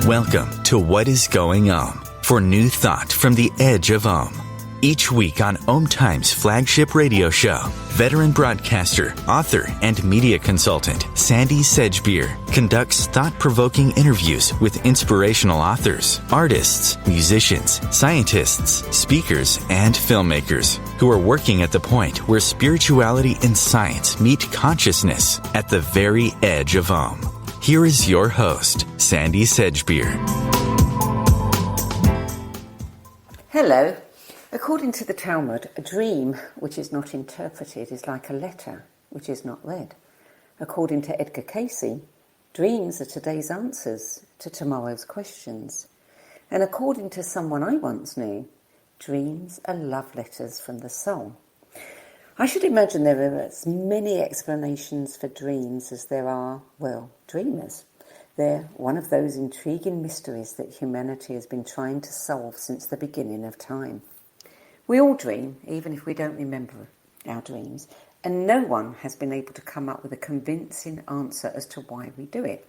Welcome to What is Going Om for new thought from the edge of Om. Each week on OMTimes flagship radio show, veteran broadcaster, author, and media consultant Sandy Sedgbeer conducts thought-provoking interviews with inspirational authors, artists, musicians, scientists, speakers, and filmmakers who are working at the point where spirituality and science meet consciousness at the very edge of Om. Here is your host, Sandy Sedgbeer. Hello. According to the Talmud, a dream which is not interpreted is like a letter which is not read. According to Edgar Cayce, dreams are today's answers to tomorrow's questions. And according to someone I once knew, dreams are love letters from the soul. I should imagine there are as many explanations for dreams as there are, well, dreamers. They're one of those intriguing mysteries that humanity has been trying to solve since the beginning of time. We all dream, even if we don't remember our dreams, and no one has been able to come up with a convincing answer as to why we do it.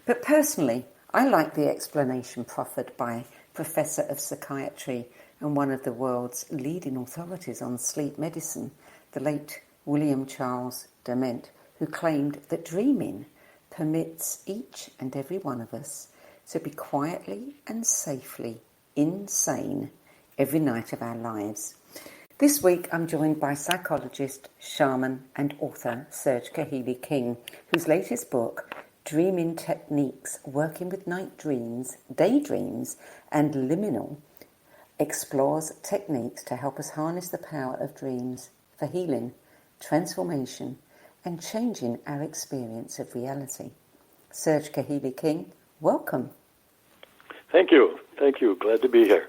But personally, I like the explanation proffered by Professor of Psychiatry and one of the world's leading authorities on sleep medicine, the late William Charles Dement, who claimed that dreaming permits each and every one of us to be quietly and safely insane every night of our lives. This week I'm joined by psychologist, shaman and author Serge Kahili King, whose latest book, Dreaming Techniques, Working with Night Dreams, Daydreams and Liminal, explores techniques to help us harness the power of dreams for healing, transformation and changing our experience of reality. Serge Kahili King, welcome. Thank you. Glad to be here.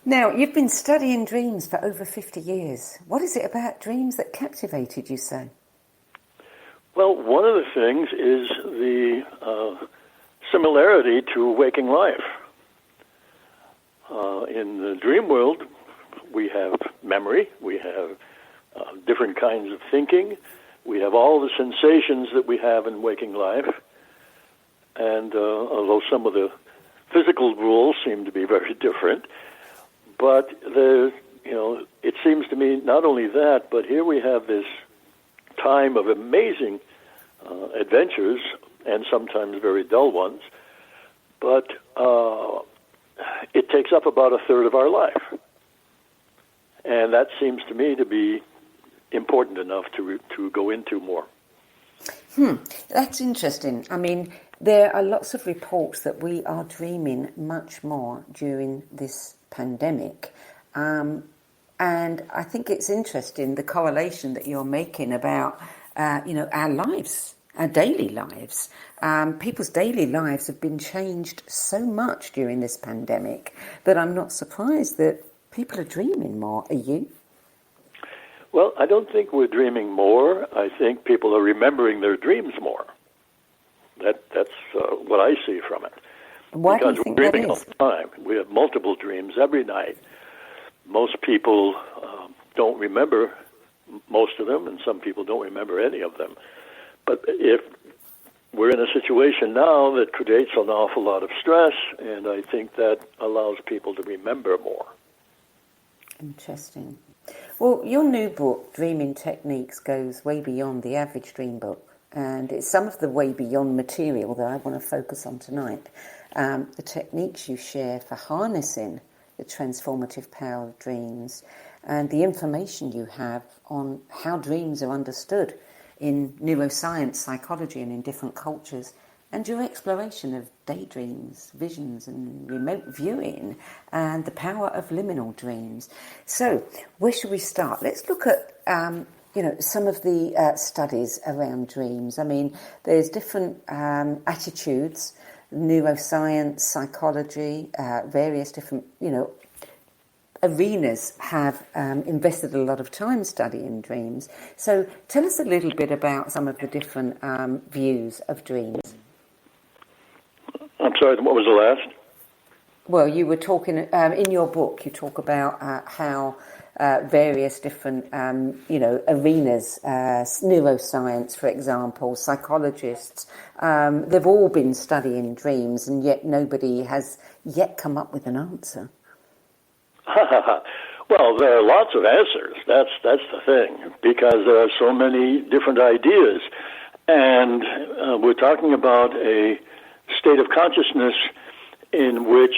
Now, you've been studying dreams for over 50 years. What is it about dreams that captivated you so? Well, one of the things is the similarity to waking life. In the dream world, we have memory, we have different kinds of thinking, we have all the sensations that we have in waking life, and although some of the physical rules seem to be very different, but it seems to me not only that, but here we have this time of amazing adventures, and sometimes very dull ones, but it takes up about a third of our life. And that seems to me to be important enough to go into more. That's interesting. I mean, there are lots of reports that we are dreaming much more during this pandemic. And I think it's interesting, the correlation that you're making about, our lives, our daily lives. People's daily lives have been changed so much during this pandemic that I'm not surprised that people are dreaming more. Are you? Well, I don't think we're dreaming more. I think people are remembering their dreams more. That's what I see from it. Why do you think that is? Because we're dreaming all the time. We have multiple dreams every night. Most people don't remember most of them, and some people don't remember any of them. But if we're in a situation now that creates an awful lot of stress, and I think that allows people to remember more. Interesting. Well, your new book, Dreaming Techniques, goes way beyond the average dream book, and it's some of the way beyond material that I want to focus on tonight. The techniques you share for harnessing the transformative power of dreams, and the information you have on how dreams are understood in neuroscience, psychology, and in different cultures, and your exploration of daydreams, visions, and remote viewing, and the power of liminal dreams. So, where should we start? Let's look at some of the studies around dreams. I mean, there's different attitudes, neuroscience, psychology, various different, arenas have invested a lot of time studying dreams. So tell us a little bit about some of the different views of dreams. I'm sorry, what was the last? Well, you were talking, in your book, you talk about how various different, arenas, neuroscience, for example, psychologists. They've all been studying dreams, and yet nobody has yet come up with an answer. Well, there are lots of answers. That's the thing, because there are so many different ideas. And we're talking about a state of consciousness in which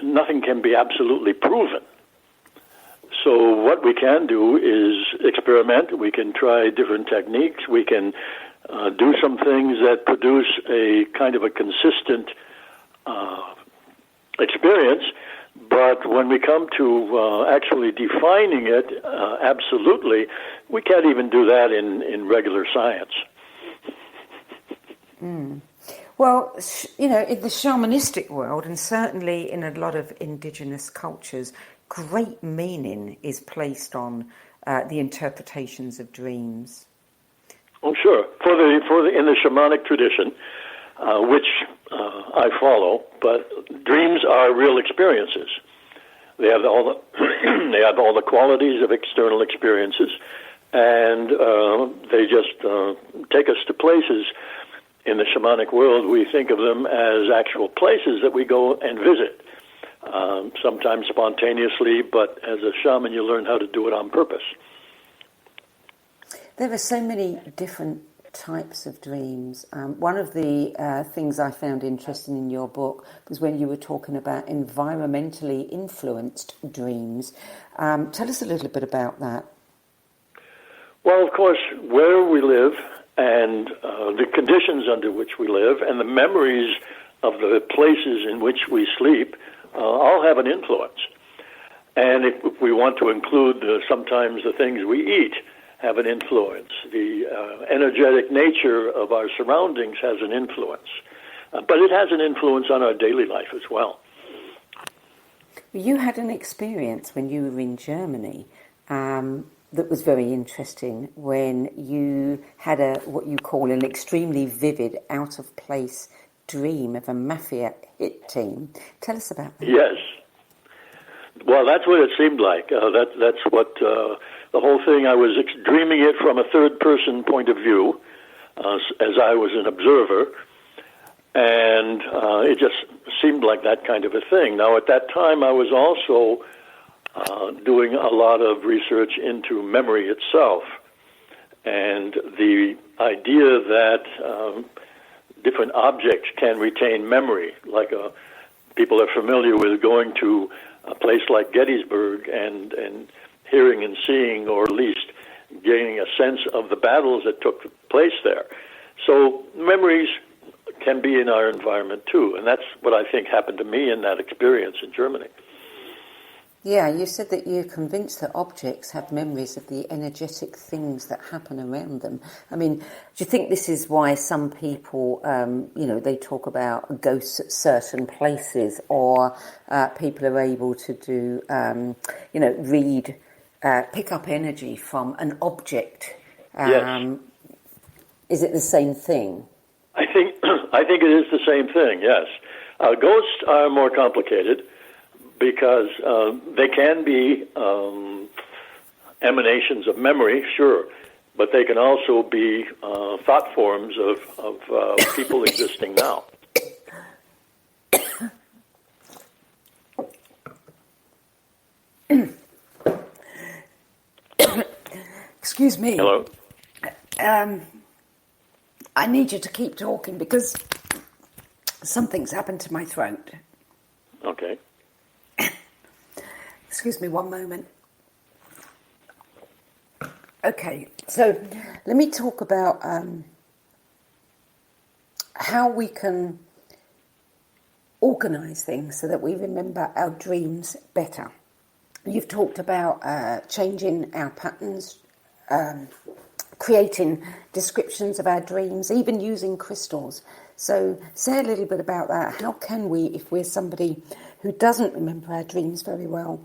nothing can be absolutely proven. So what we can do is experiment. We can try different techniques. We can do some things that produce a kind of a consistent experience. But when we come to actually defining it absolutely, we can't even do that in regular science. Well, in the shamanistic world, and certainly in a lot of indigenous cultures, great meaning is placed on the interpretations of dreams. Oh, sure. In the shamanic tradition, which I follow, but dreams are real experiences. They have all the qualities of external experiences, and they just take us to places. In the shamanic world, we think of them as actual places that we go and visit, sometimes spontaneously, but as a shaman, you learn how to do it on purpose. There are so many different types of dreams. One of the things I found interesting in your book was when you were talking about environmentally influenced dreams. Tell us a little bit about that. Well, of course, where we live and the conditions under which we live and the memories of the places in which we sleep all have an influence. And if we want to include sometimes the things we eat have an influence. The energetic nature of our surroundings has an influence. But it has an influence on our daily life as well. You had an experience when you were in Germany that was very interesting, when you had what you call an extremely vivid, out-of-place dream of a mafia hit team. Tell us about that. Yes. Well, that's what it seemed like. That's what the whole thing. I was dreaming it from a third-person point of view, as I was an observer, and it just seemed like that kind of a thing. Now, at that time, I was also doing a lot of research into memory itself, and the idea that different objects can retain memory, like people are familiar with going to a place like Gettysburg and hearing and seeing, or at least gaining a sense of the battles that took place there. So memories can be in our environment too, and that's what I think happened to me in that experience in Germany. Yeah, you said that you're convinced that objects have memories of the energetic things that happen around them. I mean, do you think this is why some people, they talk about ghosts at certain places, or people are able to do, read, pick up energy from an object? Yes. Is it the same thing? I think it is the same thing, yes. Ghosts are more complicated, because they can be emanations of memory, sure, but they can also be thought forms of people existing now. Excuse me. Hello? I need you to keep talking because something's happened to my throat. Okay. Excuse me one moment. Okay, so let me talk about how we can organise things so that we remember our dreams better. You've talked about changing our patterns, creating descriptions of our dreams, even using crystals. So say a little bit about that. How can we, if we're somebody who doesn't remember our dreams very well,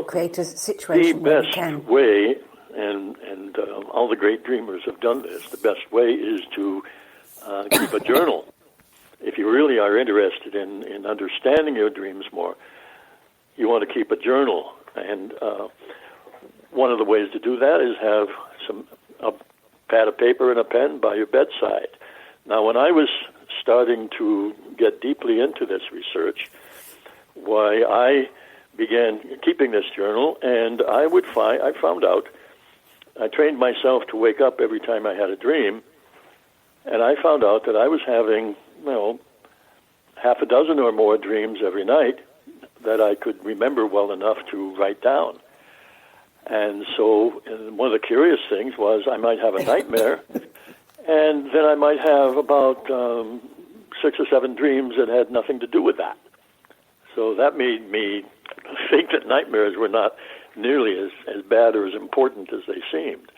create a situation where we can? The best way, and all the great dreamers have done this, the best way is to keep a journal. If you really are interested in understanding your dreams more, you want to keep a journal. And one of the ways to do that is have a pad of paper and a pen by your bedside. Now, when I was starting to get deeply into this research, why I began keeping this journal, and I found out, I trained myself to wake up every time I had a dream, and I found out that I was having, half a dozen or more dreams every night that I could remember well enough to write down. And so one of the curious things was I might have a nightmare, and then I might have about 6 or 7 dreams that had nothing to do with that. So that made me think that nightmares were not nearly as bad or as important as they seemed.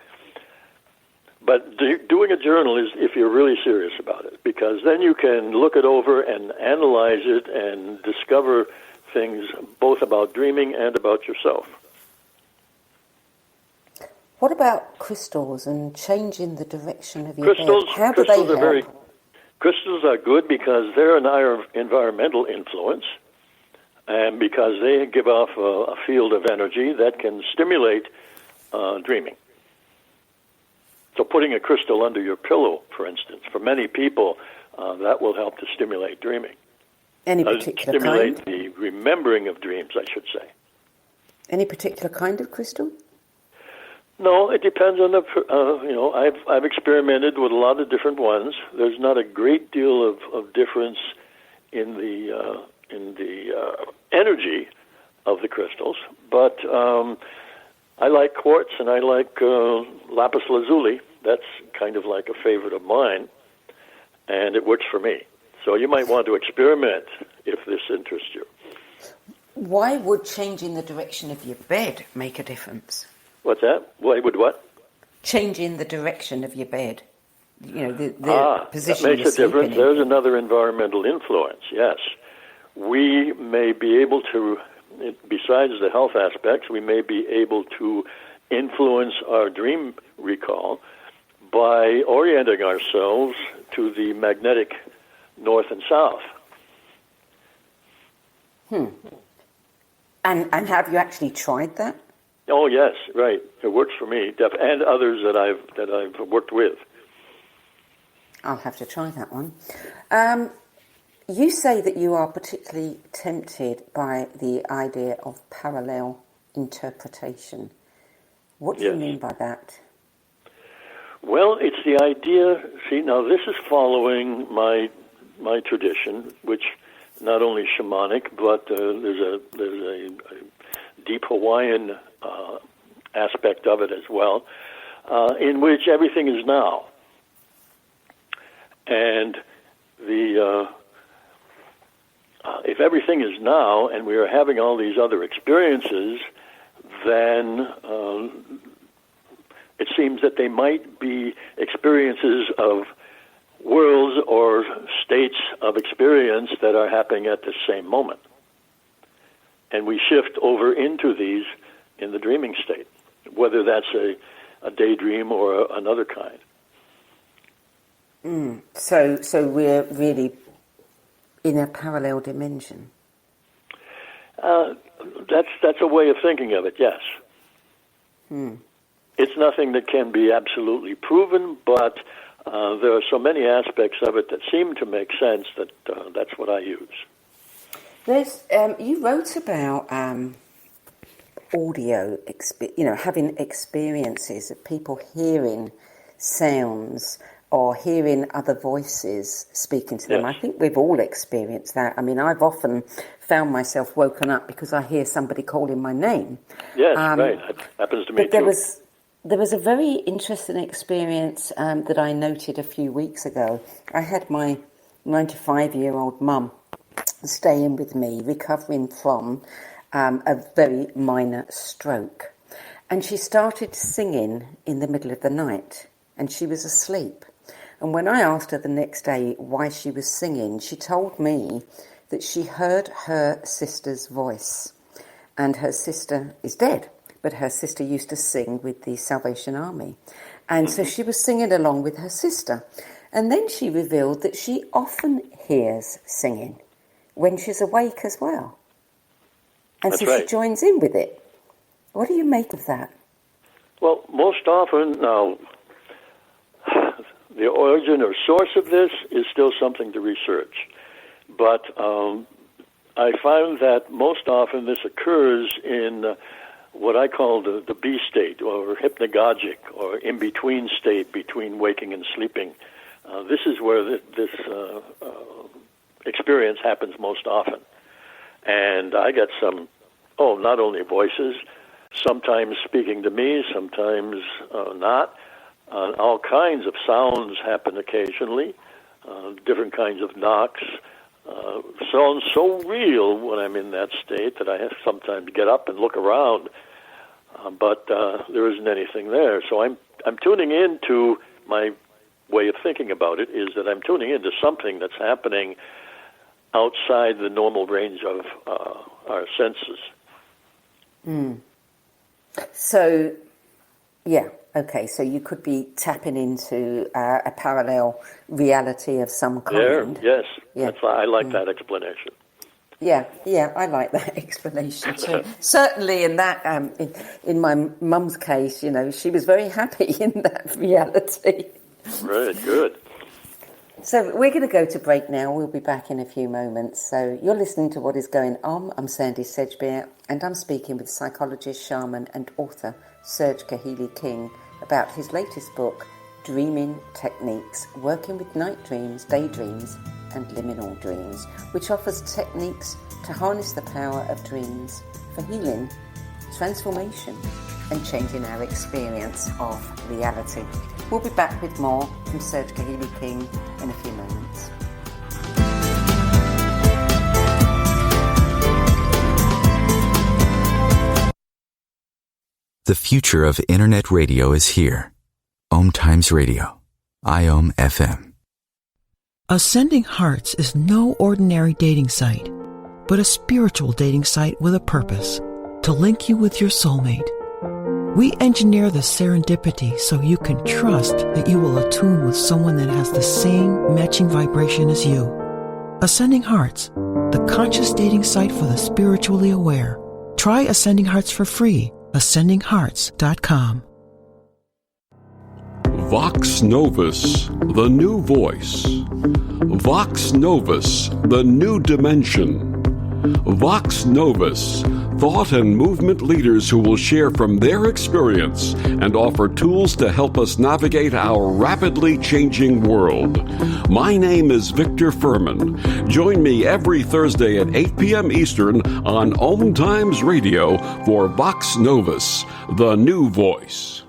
But doing a journal is if you're really serious about it, because then you can look it over and analyze it and discover things both about dreaming and about yourself. What about crystals and changing the direction of your bed? How do crystals they help? Crystals are good because they're an environmental influence, and because they give off a field of energy that can stimulate dreaming. So putting a crystal under your pillow, for instance, for many people, that will help to stimulate dreaming. Any particular stimulate kind? the remembering of dreams, I should say. Any particular kind of crystal? No, it depends on I've experimented with a lot of different ones. There's not a great deal of difference in the energy of the crystals, but I like quartz and I like lapis lazuli. That's kind of like a favorite of mine, and it works for me. So you might want to experiment if this interests you. Why would changing the direction of your bed make a difference? What's that? Why would what? Changing the direction of your bed. The position that makes a difference. There's another environmental influence, yes. We may be able to, besides the health aspects, we may be able to influence our dream recall by orienting ourselves to the magnetic north and south. And have you actually tried that? Oh yes, right. It works for me, and others that I've worked with. I'll have to try that one. You say that you are particularly tempted by the idea of parallel interpretation. What do you mean by that? Well, it's the idea. See, now this is following my tradition, which not only shamanic, but there's a deep Hawaiian aspect of it as well, in which everything is now, and if everything is now, and we are having all these other experiences, then it seems that they might be experiences of worlds or states of experience that are happening at the same moment. And we shift over into these in the dreaming state, whether that's a daydream or another kind. So we're really in a parallel dimension. That's a way of thinking of it, yes. It's nothing that can be absolutely proven, but there are so many aspects of it that seem to make sense that that's what I use. You wrote about audio, having experiences of people hearing sounds or hearing other voices speaking to them. Yes. I think we've all experienced that. I mean, I've often found myself woken up because I hear somebody calling my name. Yes, right. That happens to me too. There was a very interesting experience that I noted a few weeks ago. I had my 95-year-old mum staying with me, recovering from a very minor stroke. And she started singing in the middle of the night, and she was asleep. And when I asked her the next day why she was singing, she told me that she heard her sister's voice. And her sister is dead, but her sister used to sing with the Salvation Army. And so she was singing along with her sister. And then she revealed that she often hears singing when she's awake as well. And That's so right. she joins in with it. What do you make of that? Well, most often now, the origin or source of this is still something to research. But I find that most often this occurs in what I call the B state, or hypnagogic, or in-between state between waking and sleeping. This is where this experience happens most often. And I get some, not only voices, sometimes speaking to me, sometimes not. All kinds of sounds happen occasionally, different kinds of knocks. Sounds so real when I'm in that state that I have to sometimes get up and look around, but there isn't anything there. So I'm tuning into, my way of thinking about it is that I'm tuning into something that's happening outside the normal range of our senses. So, yeah, okay, so you could be tapping into a parallel reality of some kind. Yes, Yeah. that's why I like that explanation. Yeah, I like that explanation too. Certainly in that, in my mum's case, she was very happy in that reality. Right, good. So we're going to go to break now. We'll be back in a few moments. So you're listening to What Is Going On. I'm Sandy Sedgbeer, and I'm speaking with psychologist, shaman, and author Serge Kahili King about his latest book, Dreaming Techniques, Working with Night Dreams, Daydreams, and Liminal Dreams, which offers techniques to harness the power of dreams for healing, transformation, and changing our experience of reality. We'll be back with more from Serge Kahili King in a few moments. The future of Internet radio is here. OMTimes Radio. IOM FM. Ascending Hearts is no ordinary dating site, but a spiritual dating site with a purpose, to link you with your soulmate. We engineer the serendipity so you can trust that you will attune with someone that has the same matching vibration as you. Ascending Hearts, the conscious dating site for the spiritually aware. Try Ascending Hearts for free. AscendingHearts.com. Vox Novus, the new voice. Vox Novus, the new dimension. Vox Novus, thought and movement leaders who will share from their experience and offer tools to help us navigate our rapidly changing world. My name is Victor Furman. Join me every Thursday at 8 p.m. Eastern on OMTimes Radio for Vox Novus, the new voice.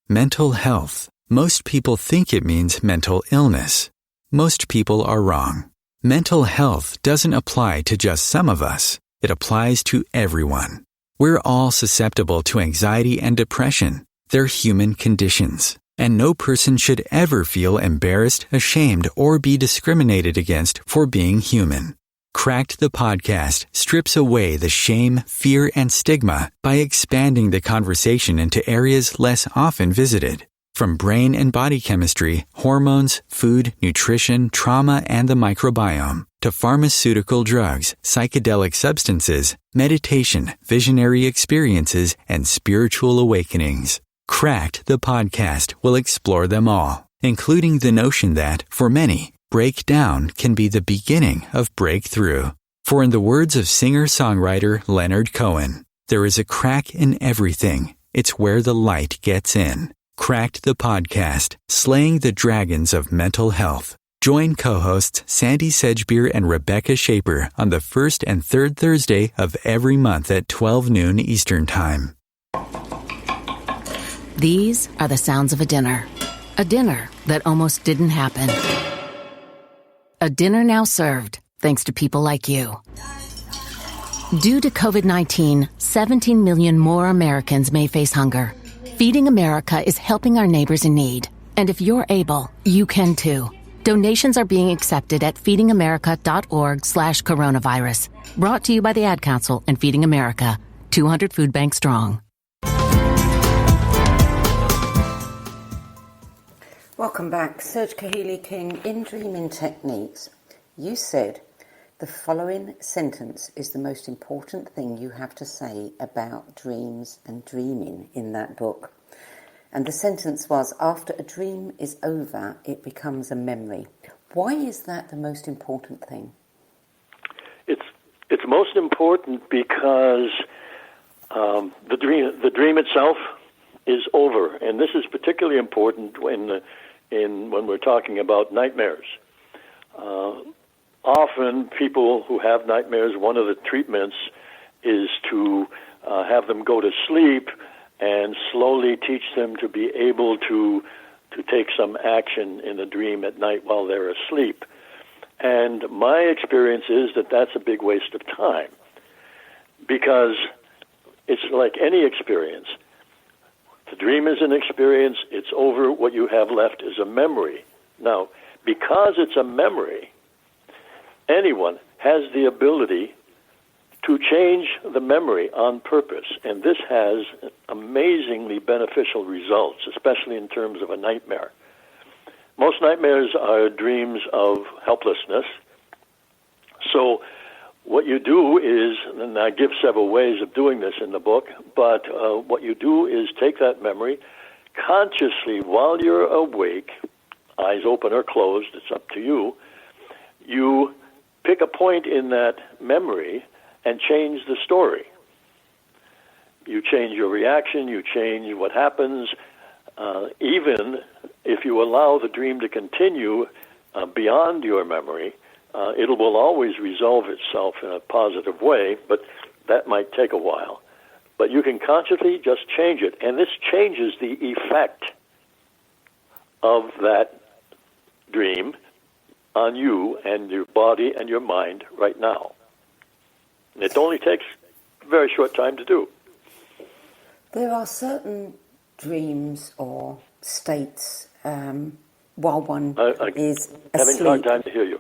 Mental health. Most people think it means mental illness. Most people are wrong. Mental health doesn't apply to just some of us. It applies to everyone. We're all susceptible to anxiety and depression. They're human conditions. And no person should ever feel embarrassed, ashamed, or be discriminated against for being human. Cracked the podcast strips away the shame, fear, and stigma by expanding the conversation into areas less often visited. From brain and body chemistry, hormones, food, nutrition, trauma, and the microbiome, to pharmaceutical drugs, psychedelic substances, meditation, visionary experiences, and spiritual awakenings. Cracked the podcast will explore them all, including the notion that, for many, breakdown can be the beginning of breakthrough. For in the words of singer-songwriter Leonard Cohen, there is a crack in everything. It's where the light gets in. Cracked the podcast, Slaying the Dragons of Mental Health. Join co-hosts Sandy Sedgbeer and Rebecca Shaper on the first and third Thursday of every month at 12 noon Eastern Time. These are the sounds of a dinner that almost didn't happen. A dinner now served, thanks to people like you. Due to COVID-19, 17 million more Americans may face hunger. Feeding America is helping our neighbors in need. And if you're able, you can too. Donations are being accepted at feedingamerica.org/coronavirus. Brought to you by the Ad Council and Feeding America, 200 food banks strong. Welcome back. Serge Kahili King in Dreaming Techniques. You said The following sentence is the most important thing you have to say about dreams and dreaming in that book. And the sentence was, after a dream is over, it becomes a memory. Why is that the most important thing? It's most important because the dream itself is over, and this is particularly important when we're talking about nightmares. Often people who have nightmares, one of the treatments is to have them go to sleep and slowly teach them to be able to take some action in the dream at night while they're asleep. And my experience is that that's a big waste of time, because it's like any experience. The dream is an experience, it's over, what you have left is a memory. Now, because it's a memory, anyone has the ability to change the memory on purpose, and this has amazingly beneficial results, especially in terms of a nightmare. Most nightmares are dreams of helplessness. So what you do is, and I give several ways of doing this in the book, but what you do is take that memory consciously while you're awake, eyes open or closed, it's up to you, you pick a point in that memory and change the story. You change your reaction, you change what happens, even if you allow the dream to continue beyond your memory, it will always resolve itself in a positive way, but that might take a while. But you can consciously just change it, and this changes the effect of that dream on you and your body and your mind right now. And it only takes a very short time to do. There are certain dreams or states while one is asleep. Having a hard time to hear you.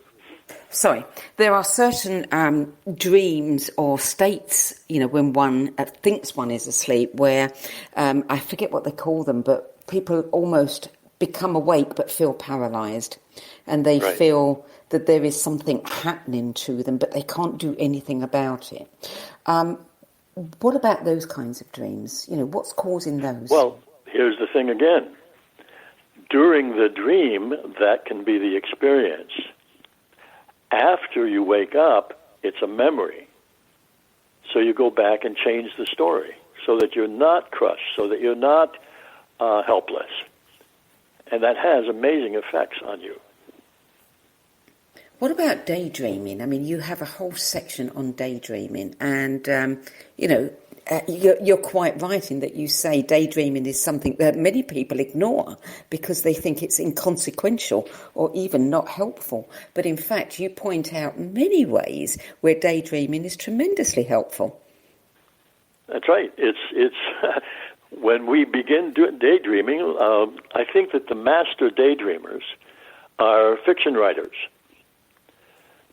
Sorry. There are certain dreams or states, when one thinks one is asleep, where I forget what they call them, but people almost become awake but feel paralyzed, and they feel that there is something happening to them, but they can't do anything about it. What about those kinds of dreams? What's causing those? Well, here's the thing again. During the dream, that can be the experience. After you wake up, it's a memory. So you go back and change the story so that you're not crushed, so that you're not helpless. And that has amazing effects on you. What about daydreaming? I mean, you have a whole section on daydreaming, and, you're quite right in that you say daydreaming is something that many people ignore because they think it's inconsequential or even not helpful. But in fact, you point out many ways where daydreaming is tremendously helpful. That's right. It's when we begin daydreaming, I think that the master daydreamers are fiction writers.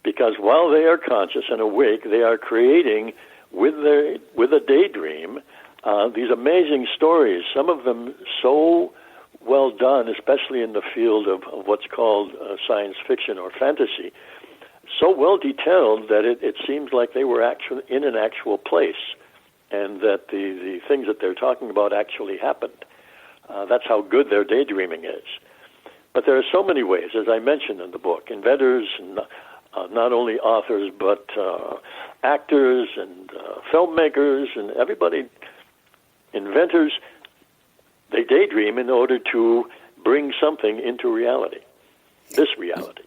Because while they are conscious and awake, they are creating with a daydream these amazing stories, some of them so well done, especially in the field of what's called science fiction or fantasy, so well detailed that it seems like they were actually in an actual place, and that the things that they're talking about actually happened. That's how good their daydreaming is. But there are so many ways, as I mentioned in the book. Inventors, not only authors, but actors and filmmakers and everybody, inventors, they daydream in order to bring something into reality, this reality.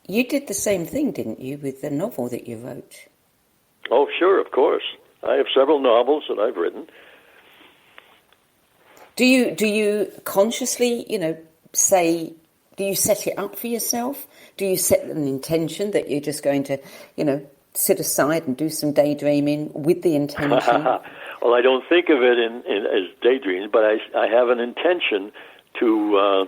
You did the same thing, didn't you, with the novel that you wrote? Oh, sure, of course. I have several novels that I've written. Do you consciously, say, do you set it up for yourself? Do you set an intention that you're just going to, sit aside and do some daydreaming with the intention? Well, I don't think of it as daydreams, but I have an intention to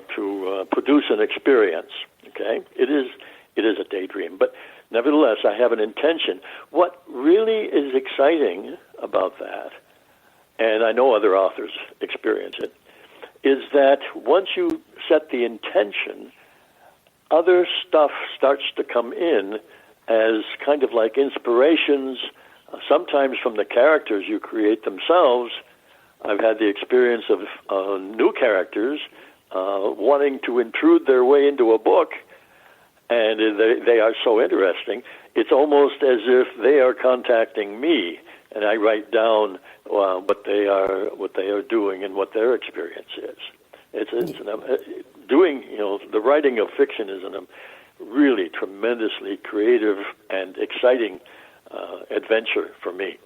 produce an experience. Okay, it is a daydream, but nevertheless, I have an intention. What really is exciting about that, and I know other authors experience it, is that once you set the intention, other stuff starts to come in as kind of like inspirations, sometimes from the characters you create themselves. I've had the experience of new characters wanting to intrude their way into a book, and they are so interesting. It's almost as if they are contacting me, and I write down what they are doing and what their experience is. Doing the writing of fiction is a really tremendously creative and exciting adventure for me.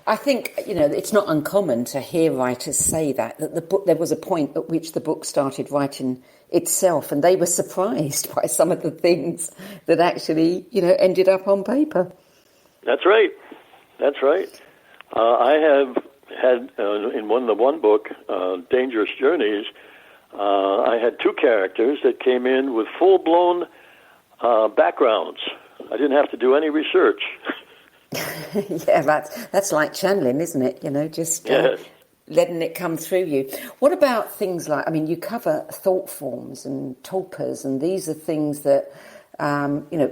I think, it's not uncommon to hear writers say that the book, there was a point at which the book started writing itself, and they were surprised by some of the things that actually, ended up on paper. That's right. That's right. I have had, in the one book, Dangerous Journeys, I had two characters that came in with full-blown backgrounds. I didn't have to do any research. Yeah, that's like channeling, isn't it? Just yes. Letting it come through you. What about things like, you cover thought forms and tulpas, and these are things that,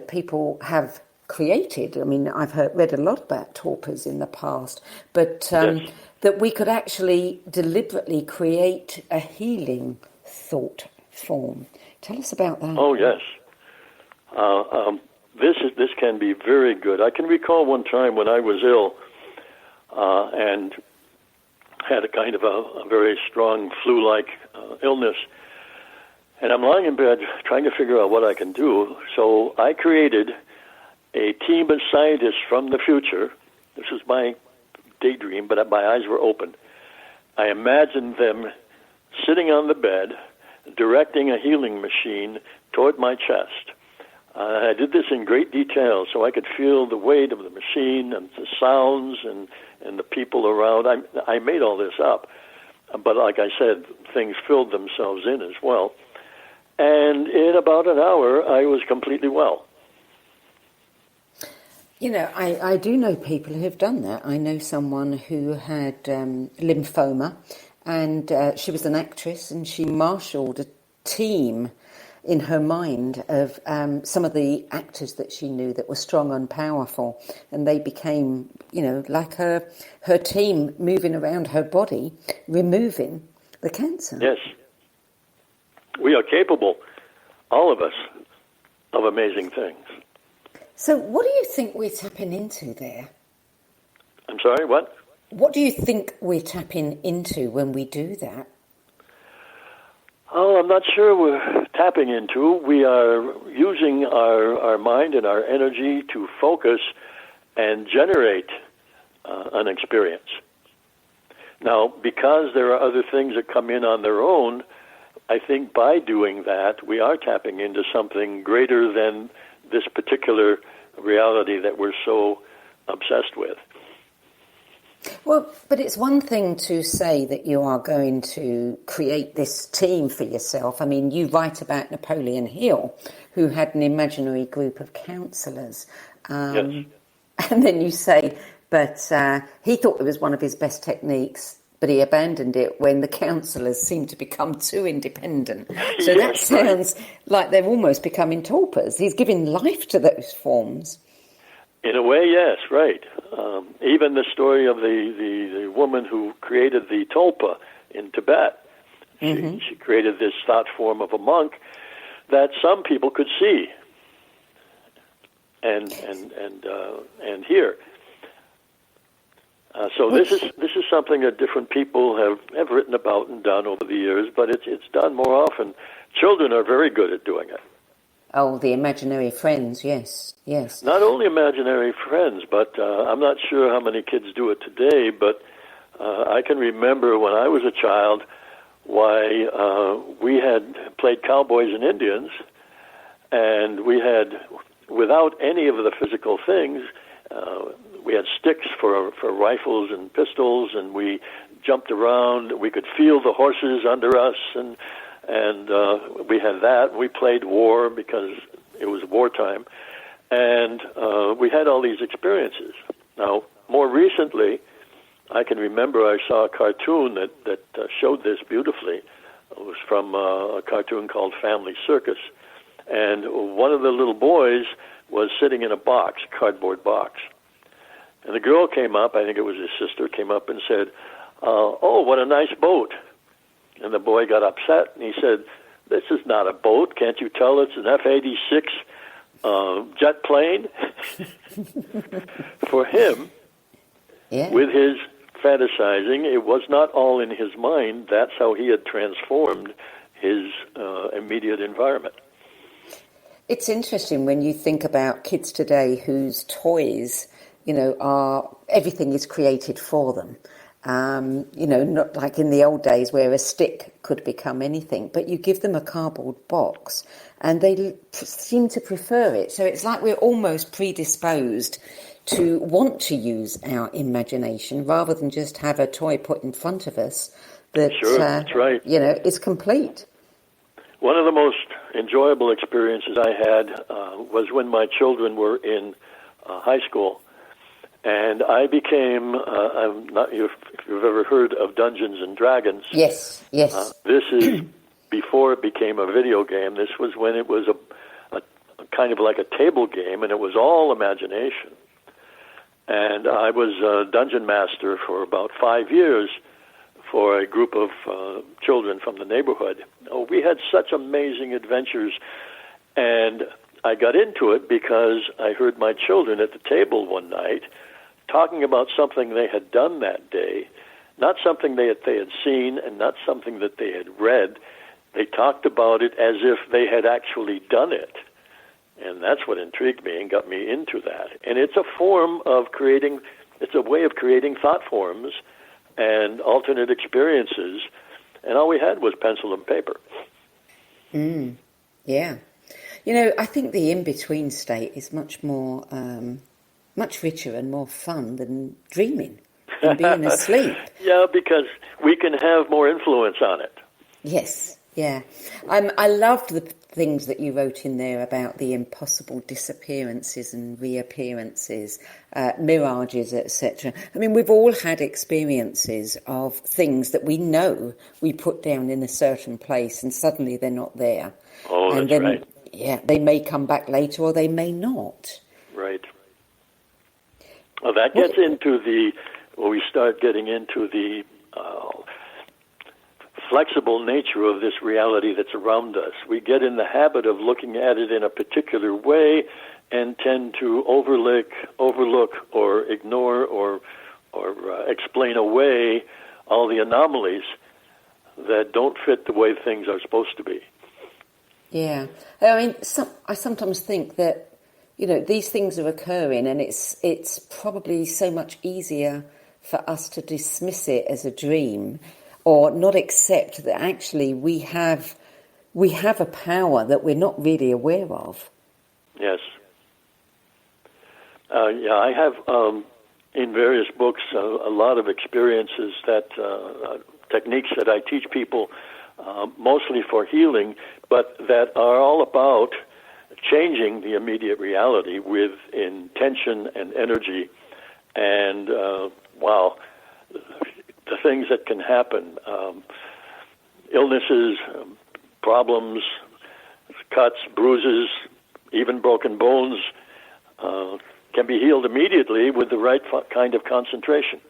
people have created. I've read a lot about tulpas in the past, but yes. That we could actually deliberately create a healing thought form. Tell us about that. Oh, yes. This can be very good. I can recall one time when I was ill and had a kind of a very strong flu-like illness, and I'm lying in bed trying to figure out what I can do. So I created a team of scientists from the future. This was my daydream, but my eyes were open. I imagined them sitting on the bed, directing a healing machine toward my chest. I did this in great detail so I could feel the weight of the machine and the sounds and the people around. I made all this up, but like I said, things filled themselves in as well. And in about an hour, I was completely well. I do know people who have done that. I know someone who had lymphoma, and she was an actress, and she marshaled a team in her mind of some of the actors that she knew that were strong and powerful, and they became, like her team moving around her body, removing the cancer. Yes. We are capable, all of us, of amazing things. So what do you think we're tapping into there? I'm sorry, what? What do you think we're tapping into when we do that? Oh, I'm not sure we're tapping into. We are using our mind and our energy to focus and generate an experience. Now, because there are other things that come in on their own, I think by doing that, we are tapping into something greater than this particular reality that we're so obsessed with. Well, but it's one thing to say that you are going to create this team for yourself. You write about Napoleon Hill, who had an imaginary group of counsellors. Yes. And then you say, but he thought it was one of his best techniques, but he abandoned it when the counsellors seemed to become too independent. So that sounds like they're almost becoming tulpas. He's giving life to those forms. In a way, yes, right. Even the story of the woman who created the tulpa in Tibet, she created this thought form of a monk that some people could see and hear. So this is something that different people have written about and done over the years, but it's done more often. Children are very good at doing it. Oh, the imaginary friends, yes. Not only imaginary friends, but I'm not sure how many kids do it today, but I can remember when I was a child why we had played cowboys and Indians, and we had, without any of the physical things, we had sticks for rifles and pistols, and we jumped around. We could feel the horses under us, and we had that. We played war because it was wartime, and we had all these experiences. Now, more recently, I can remember I saw a cartoon that showed this beautifully. It was from a cartoon called Family Circus, and one of the little boys was sitting in a box, a cardboard box. And the girl came up, I think it was his sister, came up and said, oh, what a nice boat. And the boy got upset, and he said, this is not a boat. Can't you tell it's an F-86 jet plane? For him, with his fantasizing, it was not all in his mind. That's how he had transformed his immediate environment. It's interesting when you think about kids today whose toys, everything is created for them. Not like in the old days where a stick could become anything, but you give them a cardboard box and they seem to prefer it. So it's like we're almost predisposed to want to use our imagination rather than just have a toy put in front of us that, sure, that's right. Is complete. One of the most enjoyable experiences I had was when my children were in high school. And I became, I'm not if you've ever heard of Dungeons and Dragons. Yes. This is before it became a video game. This was when it was a kind of like a table game, and it was all imagination. And I was a dungeon master for about 5 years for a group of children from the neighborhood. Oh, we had such amazing adventures, and I got into it because I heard my children at the table one night talking about something they had done that day, not something they had seen and not something that they had read. They talked about it as if they had actually done it. And that's what intrigued me and got me into that. And it's a form of creating, it's a way of creating thought forms and alternate experiences. And all we had was pencil and paper. Yeah. I think the in-between state is much more, much richer and more fun than dreaming and being asleep. Yeah, because we can have more influence on it. Yes, yeah. I loved the things that you wrote in there about the impossible disappearances and reappearances, mirages, etc. I mean, we've all had experiences of things that we know we put down in a certain place and suddenly they're not there. Oh, and that's right. Yeah, they may come back later or they may not. Right. Well, that gets into we start getting into the flexible nature of this reality that's around us. We get in the habit of looking at it in a particular way and tend to overlook or ignore or explain away all the anomalies that don't fit the way things are supposed to be. Yeah. I mean, I sometimes think that, these things are occurring and it's probably so much easier for us to dismiss it as a dream or not accept that actually we have a power that we're not really aware of. Yes. I have in various books a lot of experiences that techniques that I teach people mostly for healing, but that are all about changing the immediate reality with intention and energy. And, the things that can happen, illnesses, problems, cuts, bruises, even broken bones, can be healed immediately with the right kind of concentration.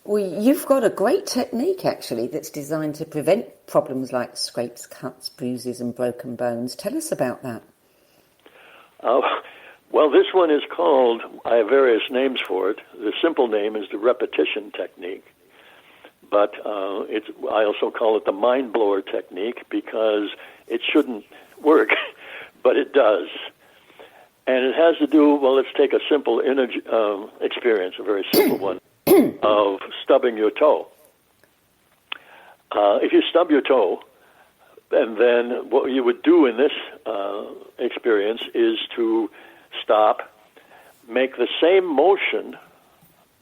Well, you've got a great technique, actually, that's designed to prevent problems like scrapes, cuts, bruises, and broken bones. Tell us about that. Well, this one is called, I have various names for it. The simple name is the repetition technique. But I also call it the mind blower technique because it shouldn't work, but it does. And it has to do, let's take a simple experience, a very simple one. Of stubbing your toe. If you stub your toe, and then what you would do in this experience is to stop, make the same motion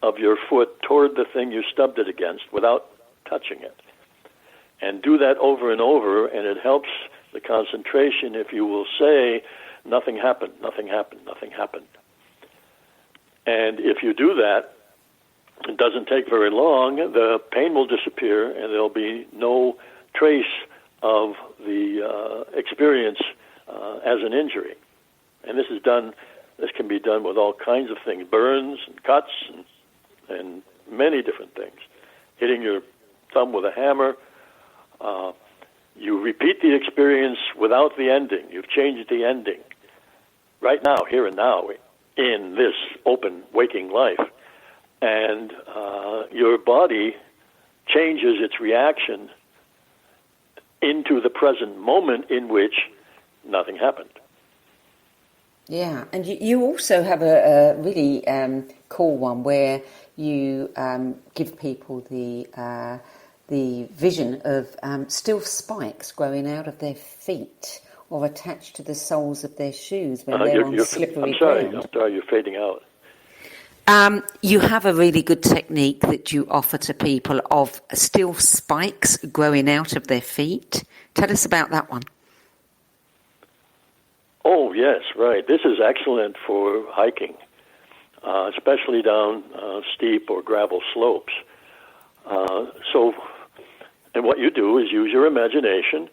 of your foot toward the thing you stubbed it against without touching it. And do that over and over, and it helps the concentration if you will say, nothing happened, nothing happened, nothing happened. And if you do that, it doesn't take very long, the pain will disappear and there'll be no trace of the experience as an injury. And this can be done with all kinds of things, burns and cuts and many different things. Hitting your thumb with a hammer. You repeat the experience without the ending. You've changed the ending. Right now, here and now, in this open waking life. And your body changes its reaction into the present moment in which nothing happened. Yeah, and you also have a really cool one where you give people the vision of still spikes growing out of their feet or attached to the soles of their shoes when they're on slippery ground. I'm sorry, you're fading out. You have a really good technique that you offer to people of still spikes growing out of their feet. Tell us about that one. Oh, yes, right. This is excellent for hiking, especially down steep or gravel slopes. And what you do is use your imagination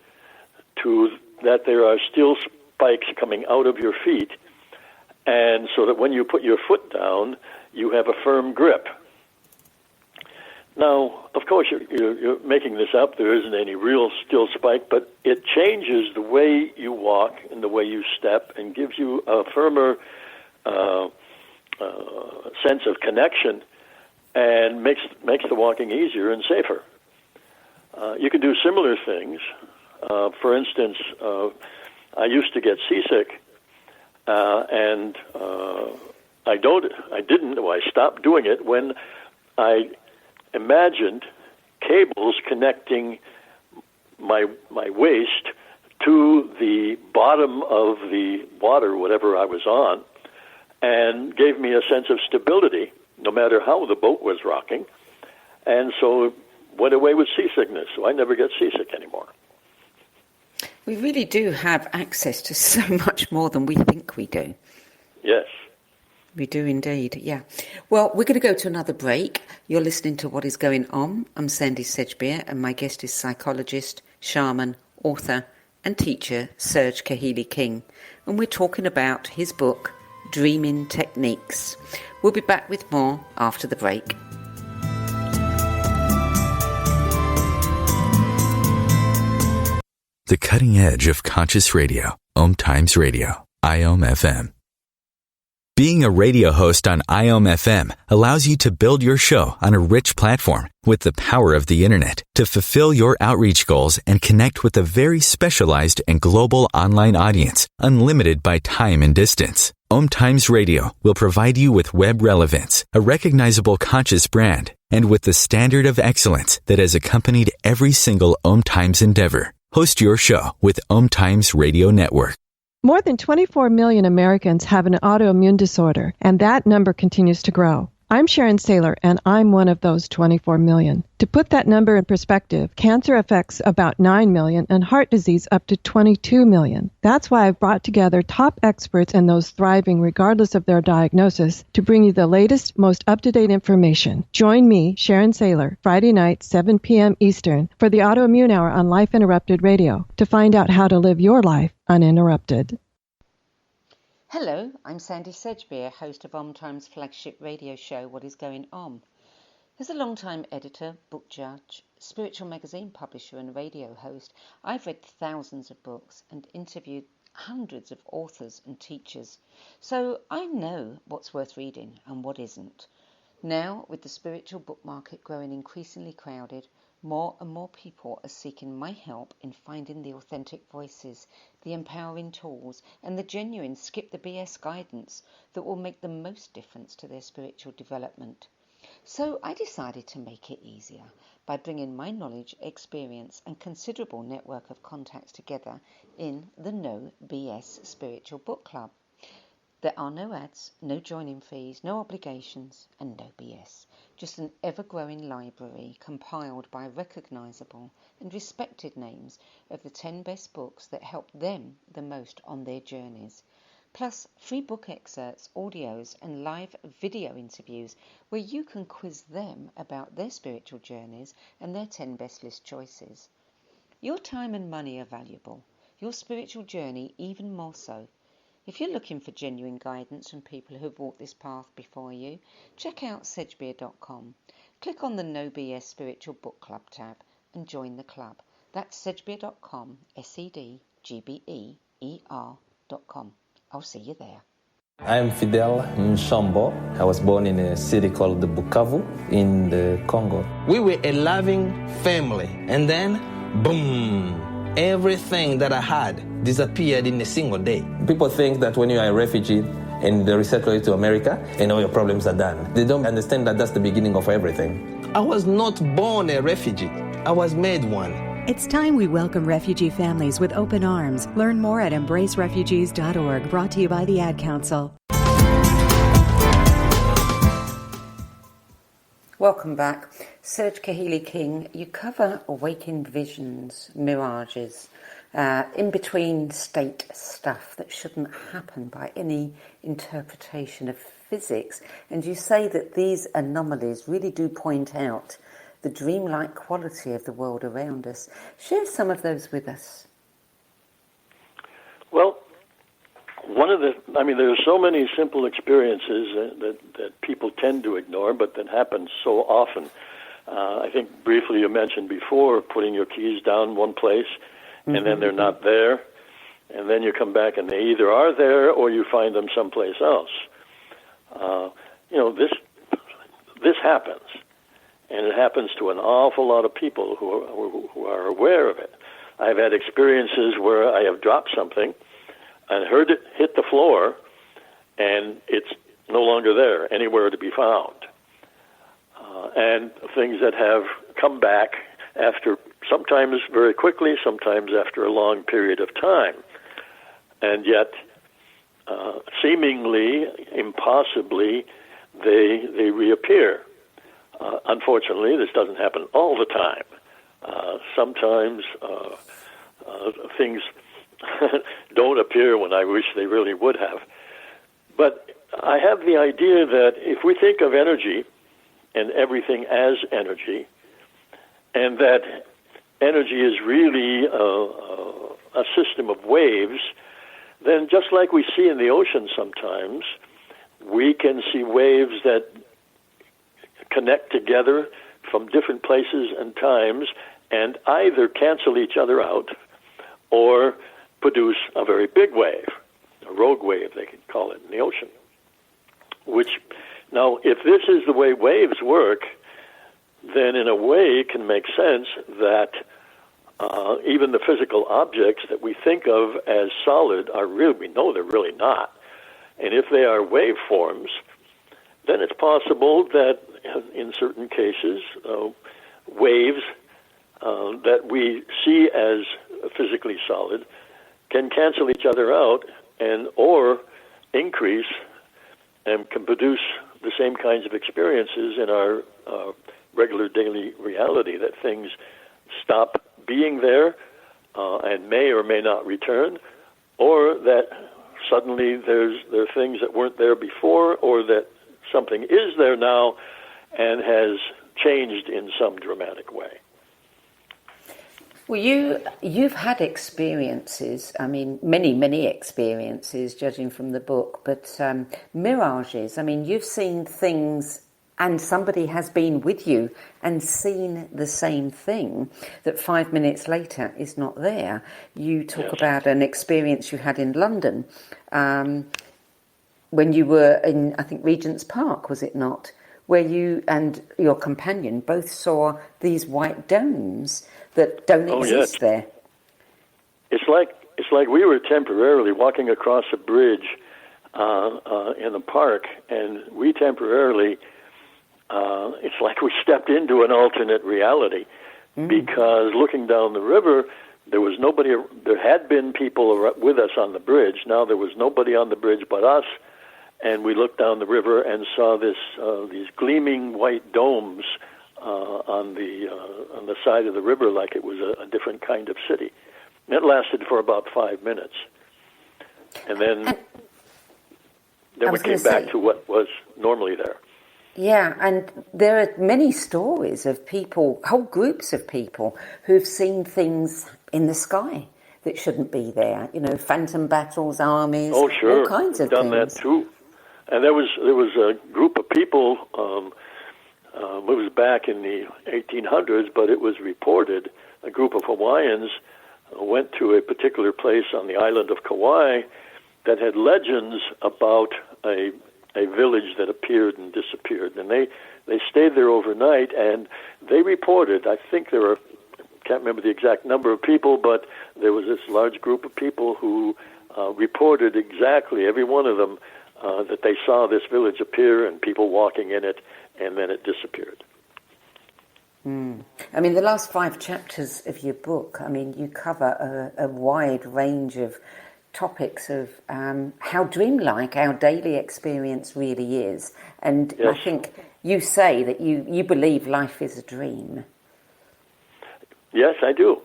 that there are still spikes coming out of your feet, and so that when you put your foot down, you have a firm grip. Now, of course, you're making this up. There isn't any real still spike, but it changes the way you walk and the way you step and gives you a firmer sense of connection and makes the walking easier and safer. You can do similar things. For instance, I used to get seasick, and I stopped doing it when I imagined cables connecting my waist to the bottom of the water, whatever I was on, and gave me a sense of stability, no matter how the boat was rocking. And so it went away with seasickness, so I never get seasick anymore. We really do have access to so much more than we think we do. Yes. We do indeed, yeah. Well, we're going to go to another break. You're listening to What Is Going On. I'm Sandy Sedgbeer, and my guest is psychologist, shaman, author, and teacher Serge Kahili King. And we're talking about his book, Dreaming Techniques. We'll be back with more after the break. The cutting edge of conscious radio, OMTimes Radio, IOM FM. Being a radio host on IOM FM allows you to build your show on a rich platform with the power of the internet to fulfill your outreach goals and connect with a very specialized and global online audience, unlimited by time and distance. OMTimes Radio will provide you with web relevance, a recognizable conscious brand, and with the standard of excellence that has accompanied every single OMTimes endeavor. Host your show with OMTimes Radio Network. More than 24 million Americans have an autoimmune disorder, and that number continues to grow. I'm Sharon Saylor, and I'm one of those 24 million. To put that number in perspective, cancer affects about 9 million and heart disease up to 22 million. That's why I've brought together top experts and those thriving regardless of their diagnosis to bring you the latest, most up-to-date information. Join me, Sharon Saylor, Friday night, 7 p.m. Eastern, for the Autoimmune Hour on Life Interrupted Radio to find out how to live your life uninterrupted. Hello, I'm Sandy Sedgbeer, host of OMTimes' flagship radio show, What Is Going On. As a long-time editor, book judge, spiritual magazine publisher and radio host, I've read thousands of books and interviewed hundreds of authors and teachers. So I know what's worth reading and what isn't. Now, with the spiritual book market growing increasingly crowded, more and more people are seeking my help in finding the authentic voices, the empowering tools, and the genuine skip the BS guidance that will make the most difference to their spiritual development. So I decided to make it easier by bringing my knowledge, experience, and considerable network of contacts together in the No BS Spiritual Book Club. There are no ads, no joining fees, no obligations, and no BS. Just an ever-growing library compiled by recognisable and respected names of the 10 best books that helped them the most on their journeys. Plus free book excerpts, audios, and live video interviews where you can quiz them about their spiritual journeys and their 10 best list choices. Your time and money are valuable, your spiritual journey even more so. If you're looking for genuine guidance from people who've walked this path before you, check out Sedgbeer.com. Click on the No BS Spiritual Book Club tab and join the club. That's Sedgbeer.com, SEDGBEER.com. I'll see you there. I'm Fidel Nshambo. I was born in a city called Bukavu in the Congo. We were a loving family, and then, boom! Everything that I had disappeared in a single day. People think that when you are a refugee and they resettle you to America and all your problems are done. They don't understand that that's the beginning of everything. I was not born a refugee. I was made one. It's time we welcome refugee families with open arms. Learn more at embracerefugees.org, brought to you by the Ad Council. Welcome back. Serge Kahili King, you cover awakened visions, mirages, in-between state stuff that shouldn't happen by any interpretation of physics. And you say that these anomalies really do point out the dreamlike quality of the world around us. Share some of those with us. Well, there are so many simple experiences that people tend to ignore, but that happen so often. I think briefly you mentioned before putting your keys down one place, and then they're not there, and then you come back and they either are there or you find them someplace else. This happens, and it happens to an awful lot of people who are aware of it. I've had experiences where I have dropped something and heard it hit the floor, and it's no longer there, anywhere to be found. And things that have come back after, sometimes very quickly, sometimes after a long period of time. And yet, seemingly, impossibly, they reappear. Unfortunately, this doesn't happen all the time. Sometimes things don't appear when I wish they really would have. But I have the idea that if we think of energy and everything as energy, and that energy is really a system of waves, then just like we see in the ocean sometimes, we can see waves that connect together from different places and times and either cancel each other out or produce a very big wave, a rogue wave, they could call it, in the ocean. Which, now, if this is the way waves work, then in a way it can make sense that even the physical objects that we think of as solid are real. We know they're really not. And if they are waveforms, then it's possible that in certain cases, waves that we see as physically solid can cancel each other out and or increase and can produce the same kinds of experiences in our regular daily reality, that things stop being there and may or may not return, or that suddenly there are things that weren't there before, or that something is there now and has changed in some dramatic way. Well, you've had experiences, many experiences, judging from the book, but mirages, you've seen things and somebody has been with you and seen the same thing that 5 minutes later is not there. You talk about an experience you had in London when you were in, I think, Regent's Park, was it not? Where you and your companion both saw these white domes that don't exist there. It's like we were temporarily walking across a bridge in the park, and we temporarily, it's like we stepped into an alternate reality, because looking down the river, there was nobody. There had been people with us on the bridge. Now there was nobody on the bridge but us. And we looked down the river and saw these gleaming white domes on the side of the river, like it was a different kind of city. And it lasted for about 5 minutes, and then we came back to what was normally there. Yeah, and there are many stories of people, whole groups of people, who've seen things in the sky that shouldn't be there. You know, phantom battles, armies, oh, sure. all kinds of done things. That too. And there was a group of people, it was back in the 1800s, but it was reported, a group of Hawaiians went to a particular place on the island of Kauai that had legends about a village that appeared and disappeared. And they stayed there overnight, and they reported, I think there were, can't remember the exact number of people, but there was this large group of people who reported exactly, every one of them, that they saw this village appear and people walking in it, and then it disappeared. I mean, the last 5 chapters of your book, I mean, you cover a wide range of topics of how dreamlike our daily experience really is. And yes. I think you say that you believe life is a dream. Yes, I do.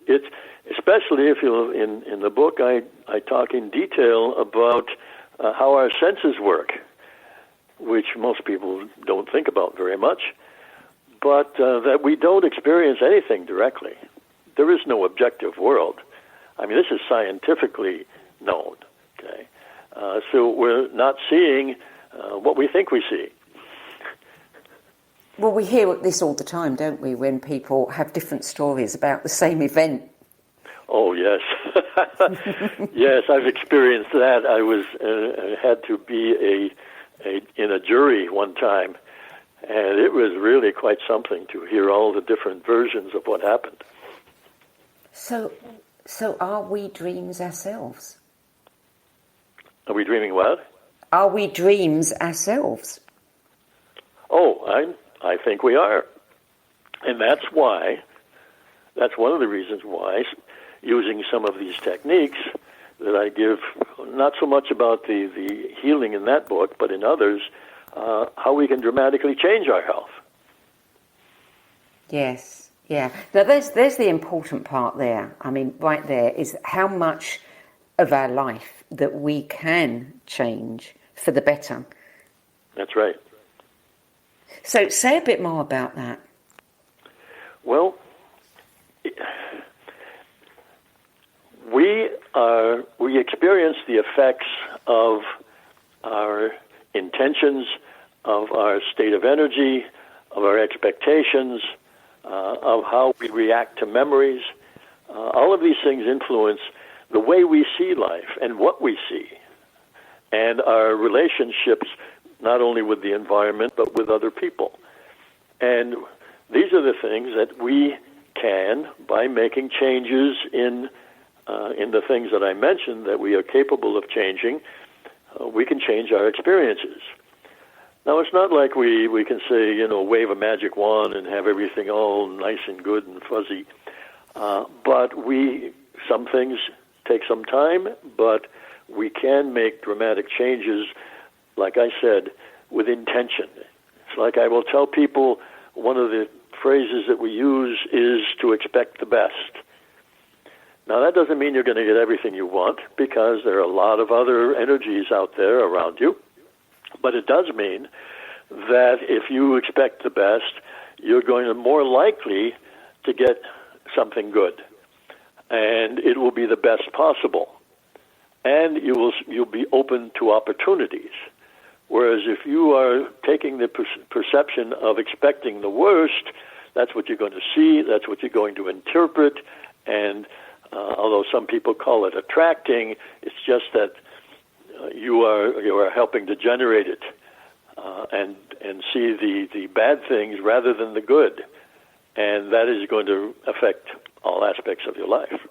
It's especially if you in the book, I talk in detail about how our senses work, which most people don't think about very much, but that we don't experience anything directly. There is no objective world. I mean, this is scientifically known. Okay, so we're not seeing what we think we see. Well, we hear this all the time, don't we, when people have different stories about the same event? Oh, yes. Yes, I've experienced that. I was had to be in a jury one time, and it was really quite something to hear all the different versions of what happened. So are we dreams ourselves? Are we dreaming what? Are we dreams ourselves? Oh, I think we are. And that's one of the reasons why, using some of these techniques that I give, not so much about the healing in that book, but in others, how we can dramatically change our health. Yes, yeah. Now there's the important part there. I mean, right there is how much of our life that we can change for the better. That's right. So say a bit more about that. Well, we experience the effects of our intentions, of our state of energy, of our expectations, of how we react to memories. All of these things influence the way we see life and what we see, and our relationships, not only with the environment, but with other people. And these are the things that we can, by making changes in the things that I mentioned that we are capable of changing, we can change our experiences. Now, it's not like we can say, wave a magic wand and have everything all nice and good and fuzzy. But some things take some time, but we can make dramatic changes, like I said, with intention. It's like I will tell people, one of the phrases that we use is to expect the best. Now, that doesn't mean you're going to get everything you want, because there are a lot of other energies out there around you. But it does mean that if you expect the best, you're going to more likely to get something good. And it will be the best possible. And you'll be open to opportunities. Whereas if you are taking the perception of expecting the worst, that's what you're going to see, that's what you're going to interpret, and although some people call it attracting, it's just that you are helping to generate it and see the bad things rather than the good, and that is going to affect all aspects of your life.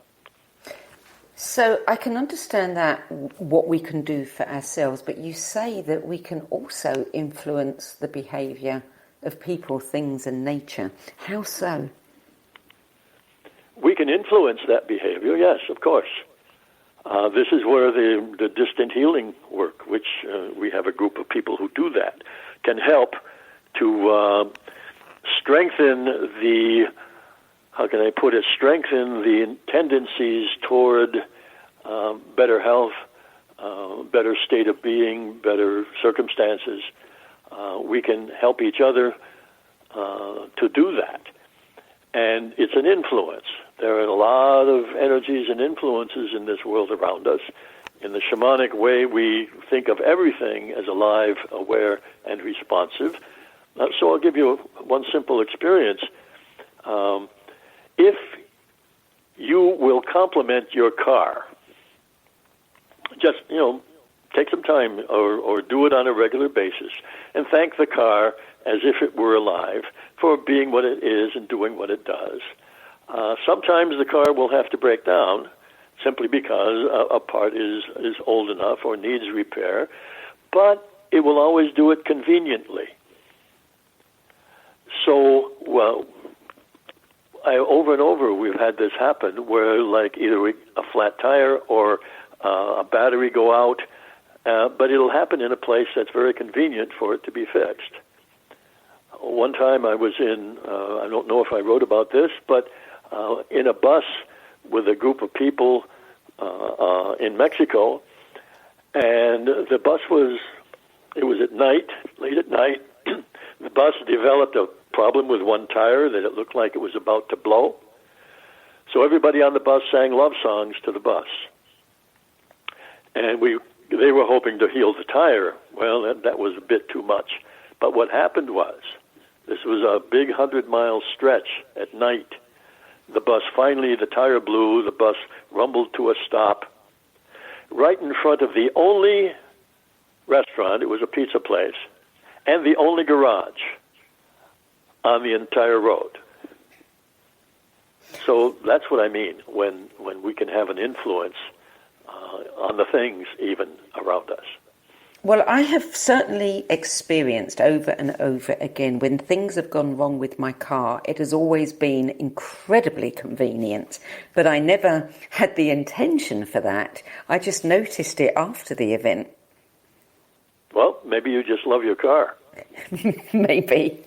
So I can understand that, what we can do for ourselves, but you say that we can also influence the behaviour of people, things and nature. How so? We can influence that behavior, yes, of course. This is where the distant healing work, which we have a group of people who do that, can help to strengthen strengthen the tendencies toward better health, better state of being, better circumstances. We can help each other to do that. And it's an influence There are a lot of energies and influences in this world around us. In the shamanic way, we think of everything as alive, aware, and responsive. So I'll give you one simple experience. If you will compliment your car, just, take some time or do it on a regular basis and thank the car as if it were alive for being what it is and doing what it does. Sometimes the car will have to break down simply because a part is old enough or needs repair, but it will always do it conveniently. So, over and over we've had this happen where like either a flat tire or a battery go out, but it'll happen in a place that's very convenient for it to be fixed. One time I was in, I don't know if I wrote about this, but in a bus with a group of people in Mexico, and the bus it was at night, late at night. The bus developed a problem with one tire that it looked like it was about to blow. So everybody on the bus sang love songs to the bus. And they were hoping to heal the tire. Well, that was a bit too much. But what happened was, this was a big 100-mile stretch at night. The tire blew, the bus rumbled to a stop right in front of the only restaurant, it was a pizza place, and the only garage on the entire road. So that's what I mean when we can have an influence on the things even around us. Well, I have certainly experienced over and over again when things have gone wrong with my car, it has always been incredibly convenient, but I never had the intention for that. I just noticed it after the event. Well, maybe you just love your car. Maybe.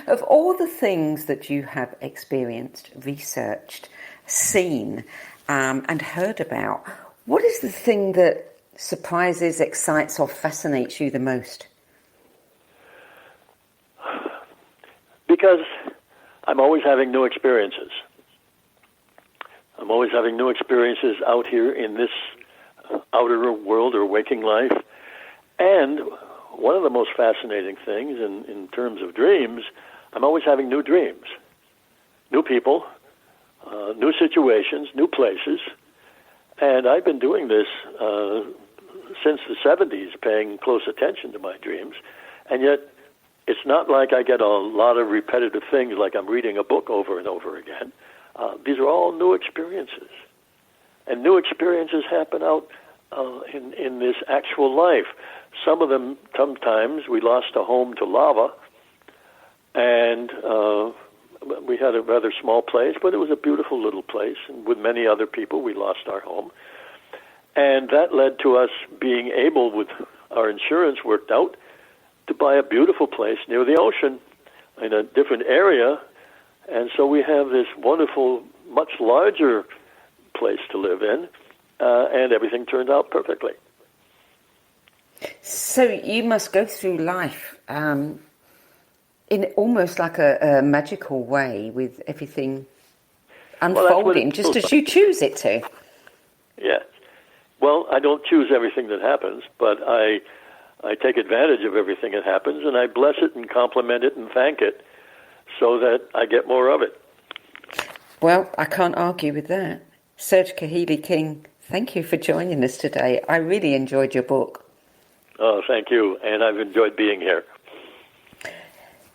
Of all the things that you have experienced, researched, seen, and heard about, what is the thing that surprises, excites, or fascinates you the most? Because I'm always having new experiences. I'm always having new experiences out here in this outer world or waking life. And one of the most fascinating things in terms of dreams, I'm always having new dreams, new people, new situations, new places. And I've been doing this since the 70s, paying close attention to my dreams. And yet, it's not like I get a lot of repetitive things like I'm reading a book over and over again. These are all new experiences. And new experiences happen out in this actual life. Some of them, sometimes, we lost a home to lava, and we had a rather small place, but it was a beautiful little place, and with many other people, we lost our home. And that led to us being able, with our insurance worked out, to buy a beautiful place near the ocean in a different area. And so we have this wonderful, much larger place to live in, and everything turned out perfectly. So you must go through life in almost like a magical way, with everything unfolding just as you choose it to. Yes. Well, I don't choose everything that happens, but I take advantage of everything that happens, and I bless it and compliment it and thank it so that I get more of it. Well, I can't argue with that. Serge Kahili King, thank you for joining us today. I really enjoyed your book. Oh, thank you, and I've enjoyed being here.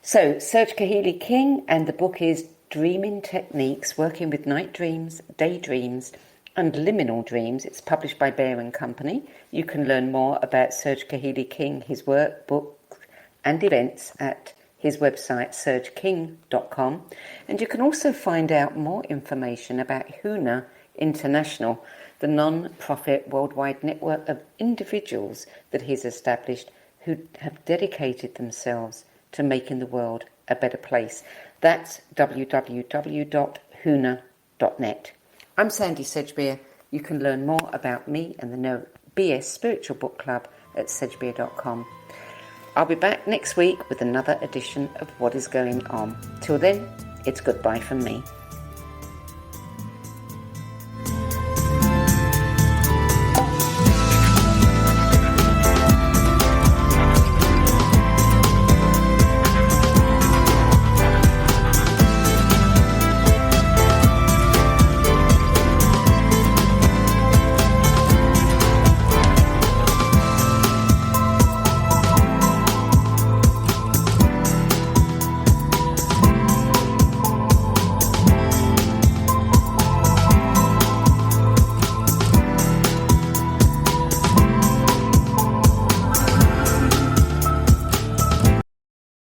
So, Serge Kahili King, and the book is Dreaming Techniques, Working with Night Dreams, Daydreams, and Liminal Dreams. It's published by Bear & Company. You can learn more about Serge Kahili King, his work, books, and events at his website, sergeking.com. And you can also find out more information about HUNA International, the non-profit worldwide network of individuals that he's established who have dedicated themselves to making the world a better place. That's www.huna.net. I'm Sandy Sedgbeer. You can learn more about me and the No BS Spiritual Book Club at sedgbeer.com. I'll be back next week with another edition of What Is Going On. Till then, it's goodbye from me.